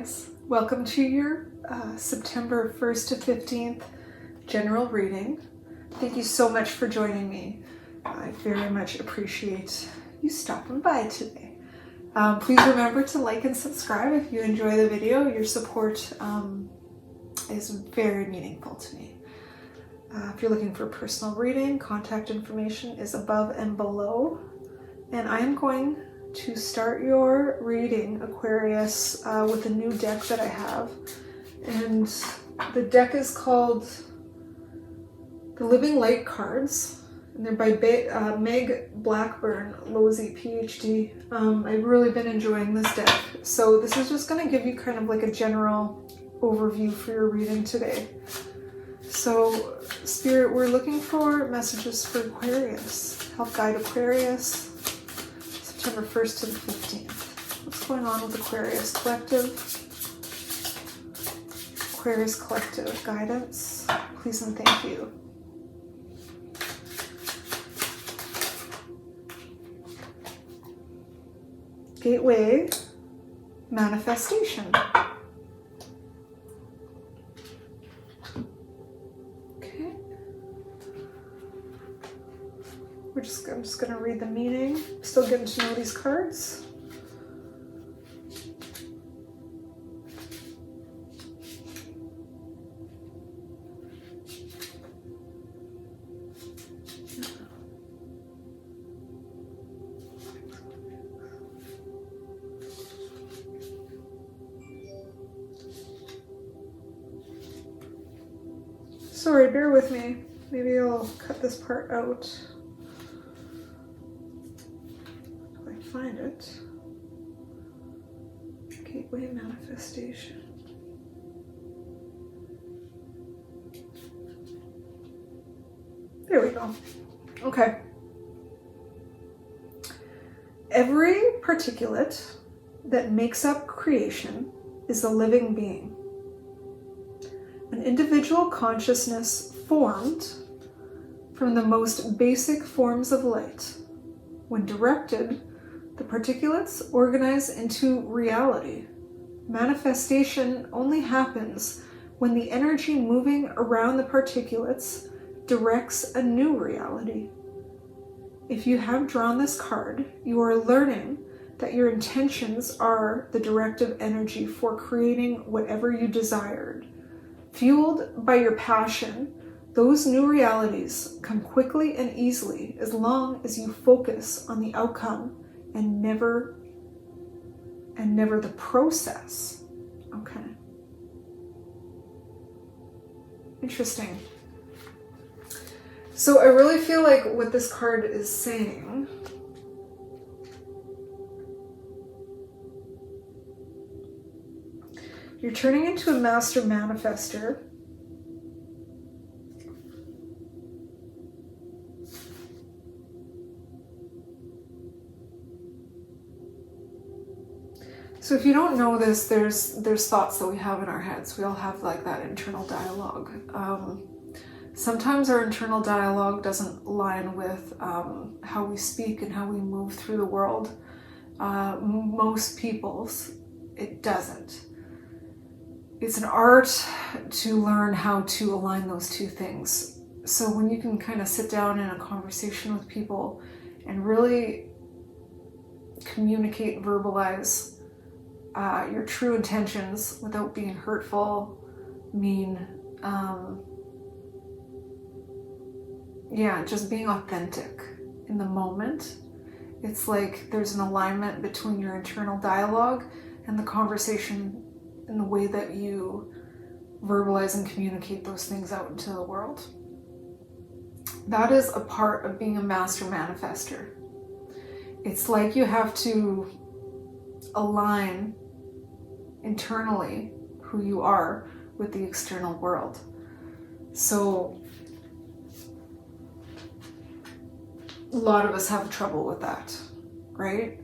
Aquarius. Welcome to your September 1st to 15th general reading. Thank you so much for joining me. I very much appreciate you stopping by today. Please remember to like and subscribe if you enjoy the video. Your support is very meaningful to me. If you're looking for personal reading, contact information is above and below. And I am going to start your reading, Aquarius, with a new deck that I have. And the deck is called the Living Light Cards. And they're by Meg Blackburn, Losey, PhD. I've really been enjoying this deck. So this is just going to give you kind of like a general overview for your reading today. So, Spirit, we're looking for messages for Aquarius. Help guide Aquarius. September 1st to the 15th. What's going on with Aquarius Collective? Aquarius Collective guidance. Please and thank you. Gateway manifestation. Okay. I'm just going to read the meaning. Still getting to know these cards. Sorry, bear with me. Maybe I'll cut this part out. If I find it. Gateway manifestation. There we go. Okay. Every particulate that makes up creation is a living being. An individual consciousness formed from the most basic forms of light. When directed, the particulates organize into reality. Manifestation only happens when the energy moving around the particulates directs a new reality. If you have drawn this card, you are learning that your intentions are the directive energy for creating whatever you desired. Fueled by your passion, those new realities come quickly and easily as long as you focus on the outcome and never the process. Okay. Interesting. So I really feel like what this card is saying you're turning into a master manifester. So if you don't know this, there's thoughts that we have in our heads. We all have like that internal dialogue. Sometimes our internal dialogue doesn't align with how we speak and how we move through the world. Most people's, it doesn't. It's an art to learn how to align those two things. So when you can kind of sit down in a conversation with people and really communicate, verbalize your true intentions without being hurtful, mean, just being authentic in the moment. It's like there's an alignment between your internal dialogue and the conversation in the way that you verbalize and communicate those things out into the world. That is a part of being a master manifester. It's like you have to align internally who you are with the external world. So a lot of us have trouble with that, right?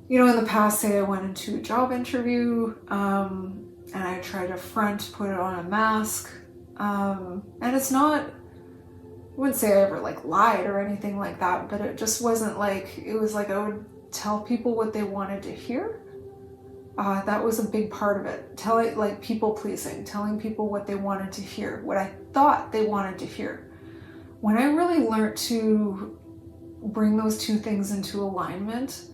You know, in the past, say I went into a job interview and I tried to put it on a mask. And it's not, I wouldn't say I ever like lied or anything like that, but it just wasn't like, it was like I would tell people what they wanted to hear. That was a big part of it. Like people pleasing, telling people what they wanted to hear, what I thought they wanted to hear. When I really learned to bring those two things into alignment,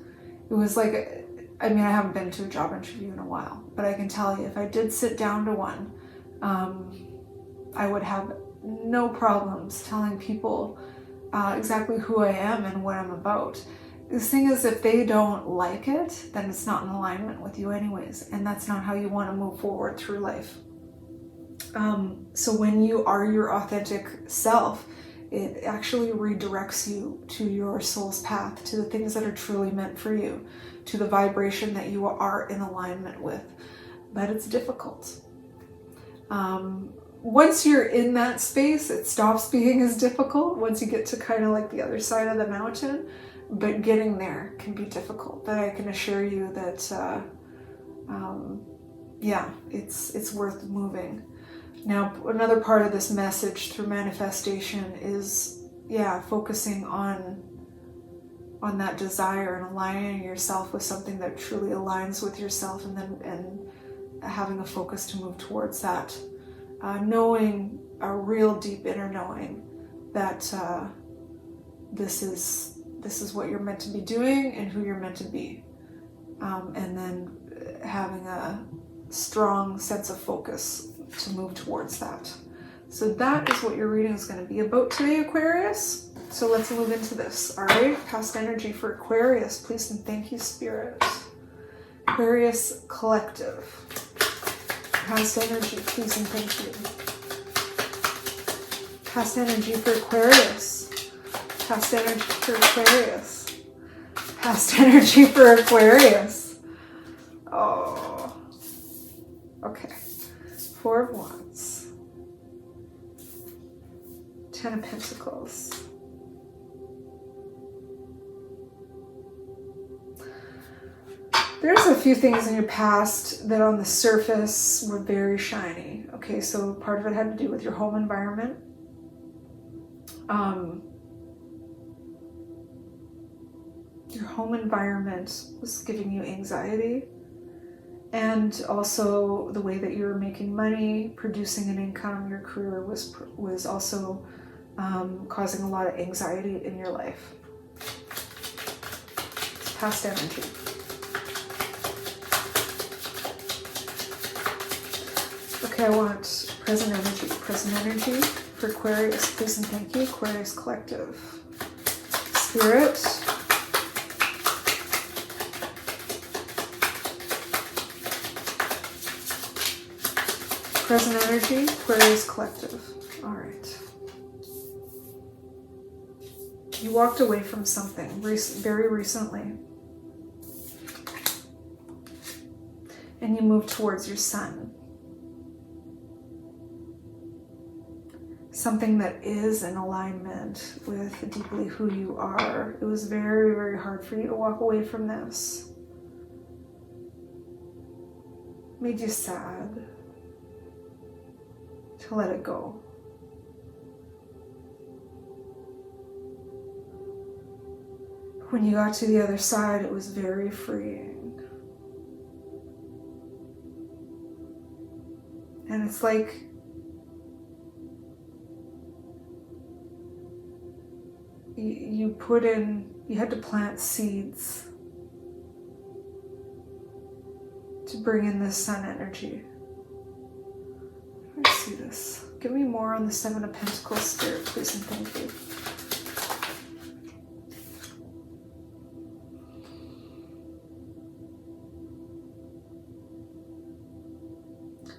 it was like, I mean, I haven't been to a job interview in a while, but I can tell you, if I did sit down to one, I would have no problems telling people exactly who I am and what I'm about. The thing is, if they don't like it, then it's not in alignment with you anyways, and that's not how you want to move forward through life. So when you are your authentic self, it actually redirects you to your soul's path, to the things that are truly meant for you, to the vibration that you are in alignment with. But it's difficult. Once you're in that space, it stops being as difficult once you get to kind of like the other side of the mountain. But getting there can be difficult. But I can assure you that, yeah, it's worth moving. Now, another part of this message through manifestation is, yeah, focusing on that desire and aligning yourself with something that truly aligns with yourself, and having a focus to move towards that. Knowing a real deep inner knowing that this is what you're meant to be doing and who you're meant to be. And then having a strong sense of focus to move towards that. So that is what your reading is going to be about today, Aquarius. So let's move into this. All right, past energy for Aquarius, please and thank you, Spirit. Aquarius Collective. Past energy, please and thank you. Past energy for Aquarius. Past energy for Aquarius. Past energy for Aquarius. Oh. Okay. 4 of Wands. 10 of Pentacles. There's a few things in your past that on the surface were very shiny. Okay, so part of it had to do with your home environment. Your home environment was giving you anxiety, and also the way that you were making money, producing an income, your career was also causing a lot of anxiety in your life. It's past energy. Okay, I want present energy. Present energy for Aquarius, please and thank you. Aquarius Collective. Spirit. Present energy, Aquarius Collective. All right. You walked away from something very recently. And you moved towards your sun. Something that is in alignment with deeply who you are. It was very, very hard for you to walk away from this. Made you sad to let it go. When you got to the other side, it was very freeing. And it's like you had to plant seeds to bring in this sun energy. Let's see this. Give me more on the 7 of Pentacles, Spirit, please and thank you.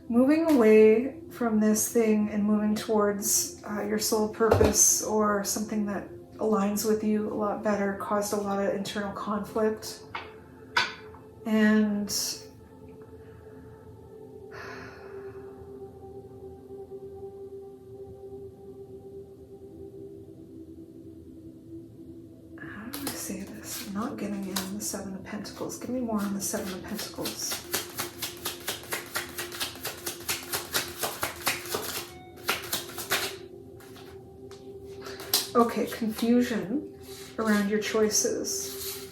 Moving away from this thing and moving towards your soul purpose or something that aligns with you a lot better caused a lot of internal conflict. And how do I say this? I'm not getting in the 7 of Pentacles. Give me more on the 7 of Pentacles. Okay, confusion around your choices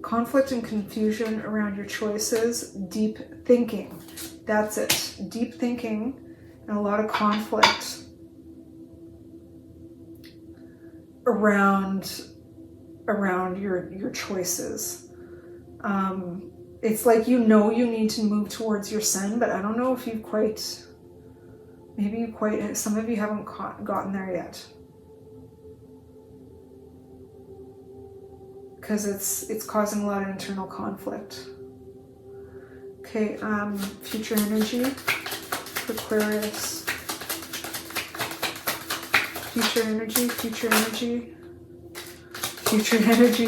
Conflict and confusion around your choices. Deep thinking. That's it. Deep thinking and a lot of conflict around your choices. It's like you need to move towards your sun, but I don't know if you've quite, some of you haven't gotten there yet. Because it's causing a lot of internal conflict. Okay, future energy for Aquarius. Future energy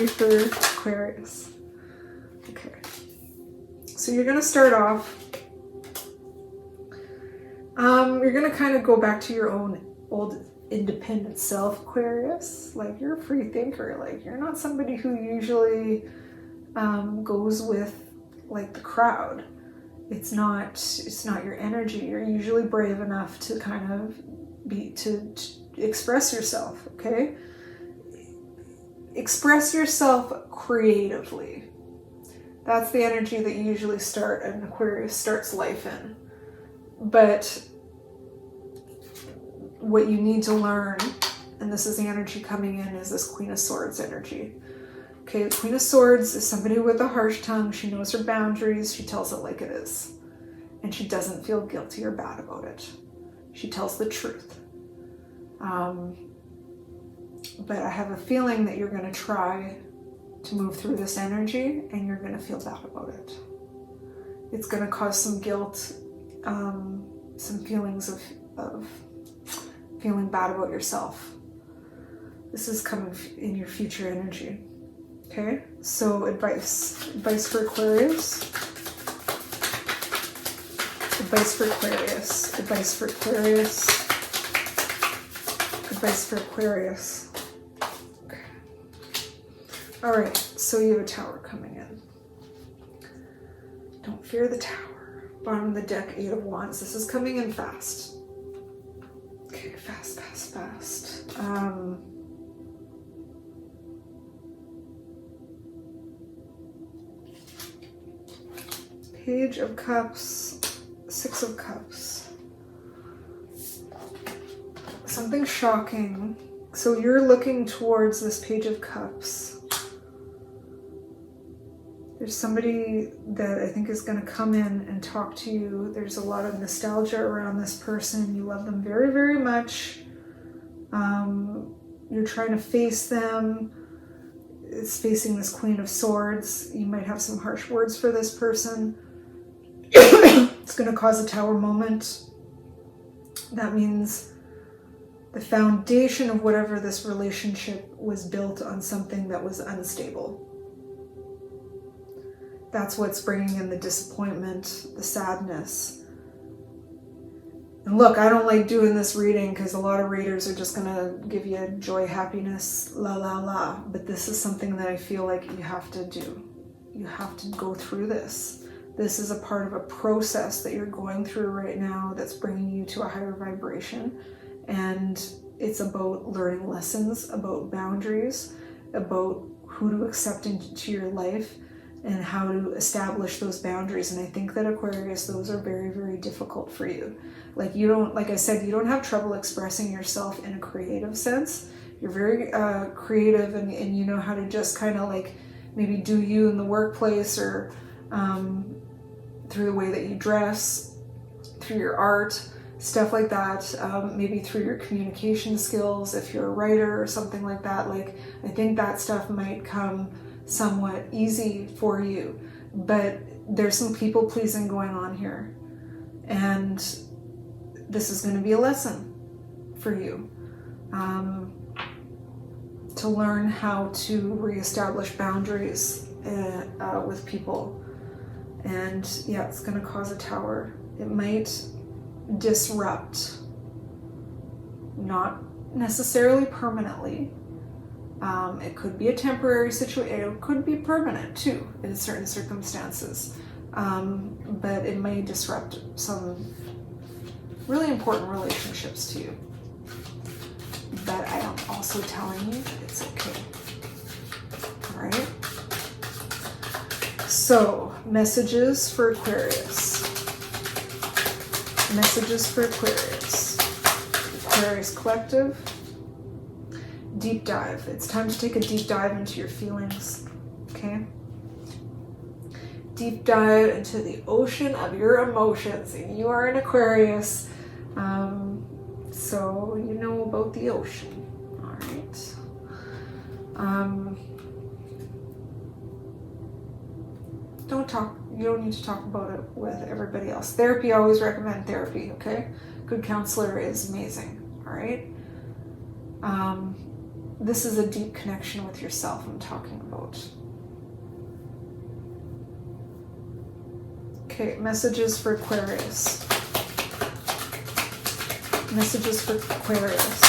for Aquarius. Okay. So you're going to start off, you're going to kind of go back to your own old independent self, Aquarius. Like, you're a free thinker. Like, you're not somebody who usually goes with like the crowd. It's not your energy. You're usually brave enough to kind of to express yourself, okay? Express yourself creatively. That's the energy that you usually start an Aquarius starts life in. But what you need to learn, and this is the energy coming in, is this Queen of Swords energy. Okay, the Queen of Swords is somebody with a harsh tongue. She knows her boundaries. She tells it like it is. And she doesn't feel guilty or bad about it. She tells the truth. But I have a feeling that you're going to try to move through this energy and you're going to feel bad about it. It's going to cause some guilt, some feelings of feeling bad about yourself. This is coming in your future energy. Okay, so advice for Aquarius. Advice for Aquarius. Advice for Aquarius. Advice for Aquarius. Okay. All right, so you have a Tower coming in. Don't fear the Tower. Bottom of the deck, 8 of Wands. This is coming in fast. Okay, fast. Page of Cups, 6 of Cups. Something shocking. So you're looking towards this Page of Cups. There's somebody that I think is going to come in and talk to you. There's a lot of nostalgia around this person. You love them very, very much. You're trying to face them. It's facing this Queen of Swords. You might have some harsh words for this person. It's going to cause a Tower moment. That means the foundation of whatever this relationship was built on something that was unstable. That's what's bringing in the disappointment, the sadness. And look, I don't like doing this reading because a lot of readers are just going to give you joy, happiness, la la la. But this is something that I feel like you have to do. You have to go through this. This is a part of a process that you're going through right now that's bringing you to a higher vibration. And it's about learning lessons, about boundaries, about who to accept into your life and how to establish those boundaries. And I think that Aquarius, those are very, very difficult for you. Like I said, you don't have trouble expressing yourself in a creative sense. You're very creative and you know how to just kind of like maybe do you in the workplace or through the way that you dress, through your art, stuff like that, maybe through your communication skills, if you're a writer or something like that. Like, I think that stuff might come somewhat easy for you, but there's some people pleasing going on here. And this is going to be a lesson for you, to learn how to reestablish boundaries with people. And yeah, it's going to cause a Tower. It might disrupt, not necessarily permanently. It could be a temporary situation. It could be permanent too in certain circumstances. But it may disrupt some really important relationships to you. But I am also telling you that it's okay. All right? So, messages for Aquarius. Messages for Aquarius. Aquarius Collective. Deep dive. It's time to take a deep dive into your feelings. Okay? Deep dive into the ocean of your emotions. And you are an Aquarius. So you know about the ocean. Alright. You don't need to talk about it with everybody else. Therapy, always recommend therapy, okay? Good counselor is amazing, alright? This is a deep connection with yourself I'm talking about. Okay, messages for Aquarius. Messages for Aquarius.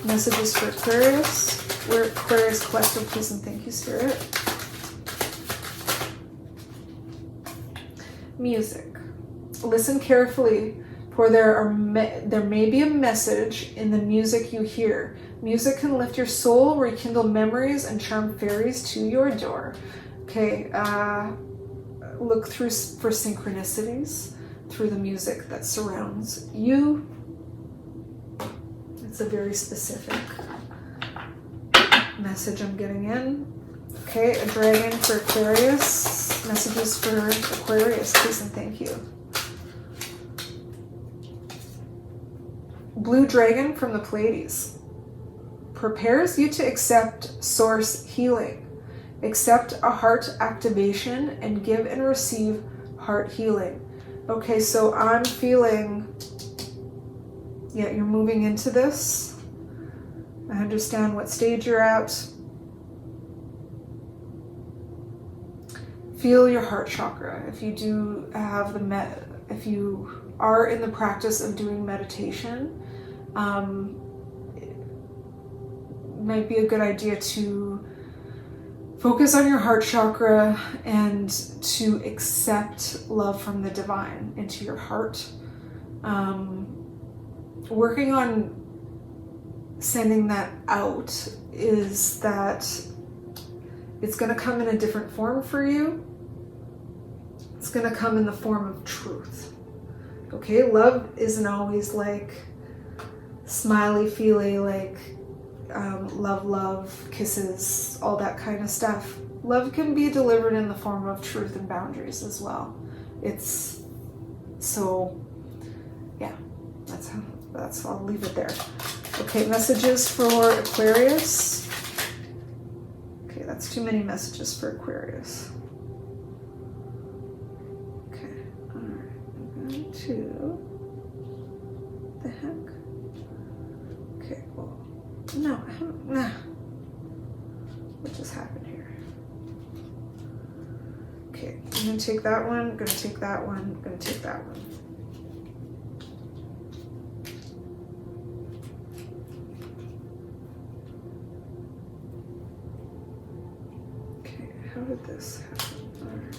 Messages for Aquarius. We're Aquarius Collective, please and thank you, Spirit. Music. Listen carefully, for there may be a message in the music you hear. Music can lift your soul, rekindle memories, and charm fairies to your door. Okay, look through for synchronicities through the music that surrounds you. It's a very specific message I'm getting in. Okay, a dragon for Aquarius. Messages for Aquarius, please and thank you. Blue dragon from the Pleiades. Prepares you to accept source healing. Accept a heart activation and give and receive heart healing. Okay, so I'm feeling, yeah, you're moving into this. I understand what stage you're at. Feel your heart chakra. If you do have if you are in the practice of doing meditation, it might be a good idea to focus on your heart chakra and to accept love from the divine into your heart. Working on sending that out is that it's going to come in a different form for you. It's going to come in the form of truth. Okay, love isn't always like smiley feely, like love, kisses, all that kind of stuff. Love can be delivered in the form of truth and boundaries as well. It's so, yeah, that's I'll leave it there. Okay, messages for Aquarius. Okay, that's too many messages for Aquarius. Okay, all right, I'm going to, the heck? Okay, well, no, I haven't, nah. What just happened here? Okay, I'm gonna take that one, I'm gonna take that one, I'm gonna take that one. Okay, how did this happen? All right.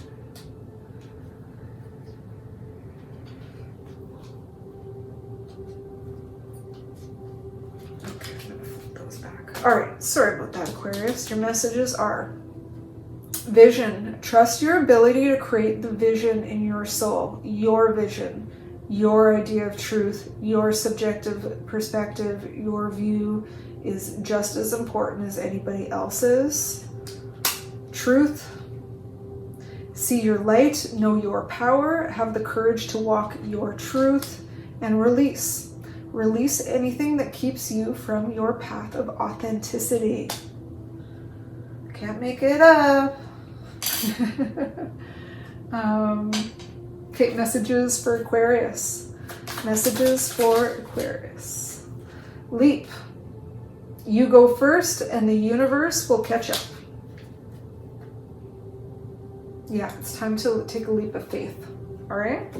Okay, I'm gonna flip those back. All right, sorry about that, Aquarius. Your messages are vision. Trust your ability to create the vision in your soul. Your vision, your idea of truth, your subjective perspective, your view is just as important as anybody else's. Truth. See your light, know your power, have the courage to walk your truth, and release. Release anything that keeps you from your path of authenticity. Can't make it up. Okay, messages for Aquarius. Messages for Aquarius. Leap. You go first and the universe will catch up. Yeah, it's time to take a leap of faith. All right?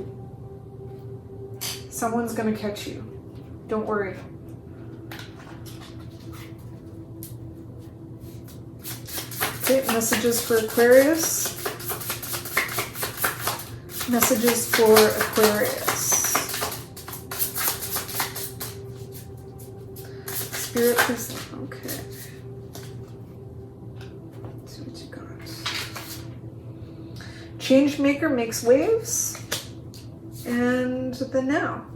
Someone's going to catch you. Don't worry. Okay, messages for Aquarius. Messages for Aquarius. Spirit, please. Okay. Change maker makes waves. And the now.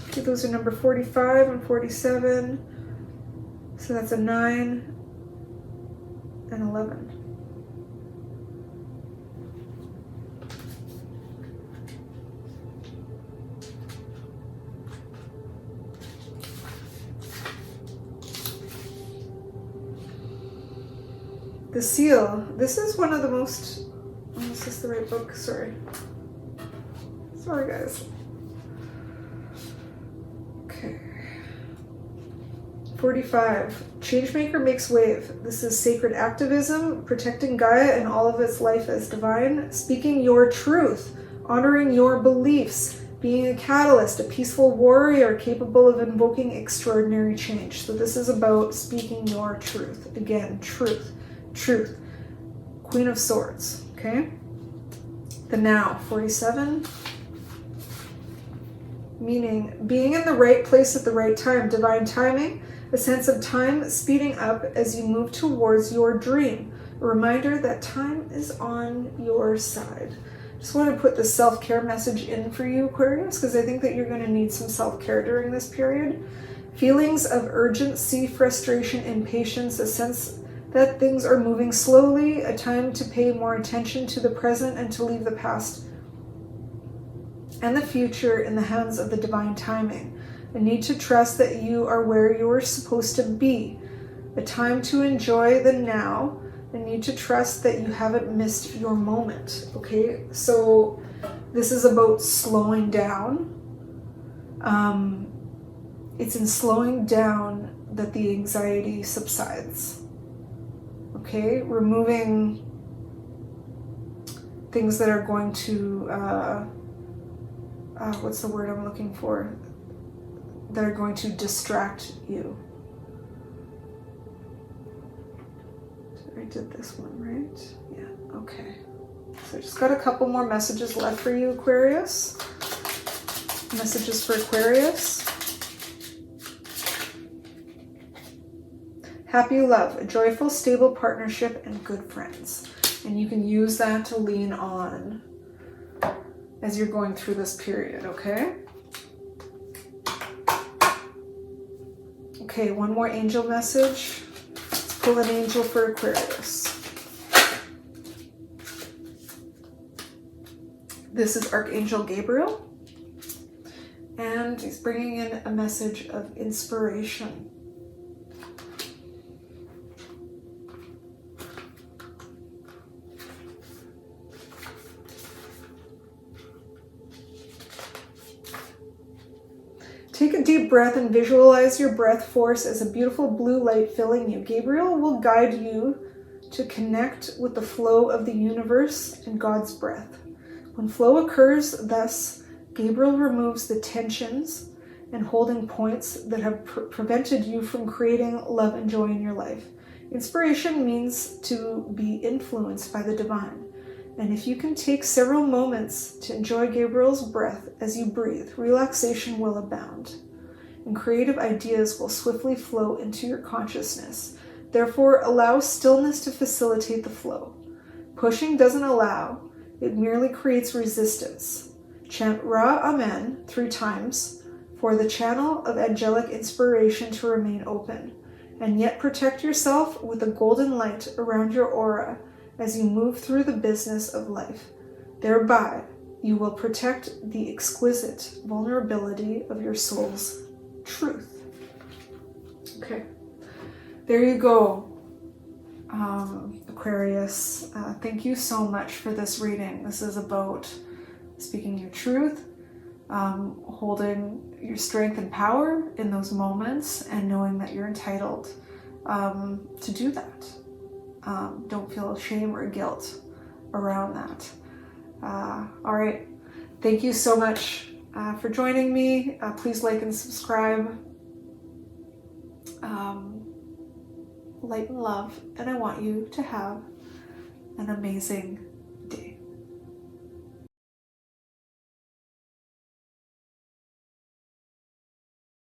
Okay, those are number 45 and 47. So that's a 9 and 11. The seal. This is one of the most... Oh, is this the right book? Sorry. Sorry, guys. Okay. 45. Changemaker makes wave. This is sacred activism, protecting Gaia and all of its life as divine, speaking your truth, honoring your beliefs, being a catalyst, a peaceful warrior capable of invoking extraordinary change. So this is about speaking your truth. Again, truth. Truth. Queen of Swords. Okay? The now. 47. Meaning being in the right place at the right time. Divine timing. A sense of time speeding up as you move towards your dream. A reminder that time is on your side. Just want to put the self-care message in for you, Aquarius, because I think that you're going to need some self-care during this period. Feelings of urgency, frustration, impatience, a sense that things are moving slowly, a time to pay more attention to the present and to leave the past and the future in the hands of the divine timing. A need to trust that you are where you are supposed to be. A time to enjoy the now. A need to trust that you haven't missed your moment. Okay, so this is about slowing down. It's in slowing down that the anxiety subsides. Okay, removing things that are going to, what's the word I'm looking for? That are going to distract you. I did this one, right? Yeah, okay. So I just got a couple more messages left for you, Aquarius. Messages for Aquarius. Happy love, a joyful, stable partnership, and good friends. And you can use that to lean on as you're going through this period, okay? Okay, one more angel message. Let's pull an angel for Aquarius. This is Archangel Gabriel. And he's bringing in a message of inspiration. Take a deep breath and visualize your breath force as a beautiful blue light filling you. Gabriel will guide you to connect with the flow of the universe and God's breath. When flow occurs, thus, Gabriel removes the tensions and holding points that have prevented you from creating love and joy in your life. Inspiration means to be influenced by the divine. And if you can take several moments to enjoy Gabriel's breath as you breathe, relaxation will abound, and creative ideas will swiftly flow into your consciousness. Therefore, allow stillness to facilitate the flow. Pushing doesn't allow, it merely creates resistance. Chant Ra Amen 3 times for the channel of angelic inspiration to remain open, and yet protect yourself with a golden light around your aura as you move through the business of life. Thereby, you will protect the exquisite vulnerability of your soul's truth. Okay, there you go, Aquarius. Thank you so much for this reading. This is about speaking your truth, holding your strength and power in those moments, and knowing that you're entitled to do that. Don't feel shame or guilt around that. All right. Thank you so much for joining me. Please like and subscribe. Light and love. And I want you to have an amazing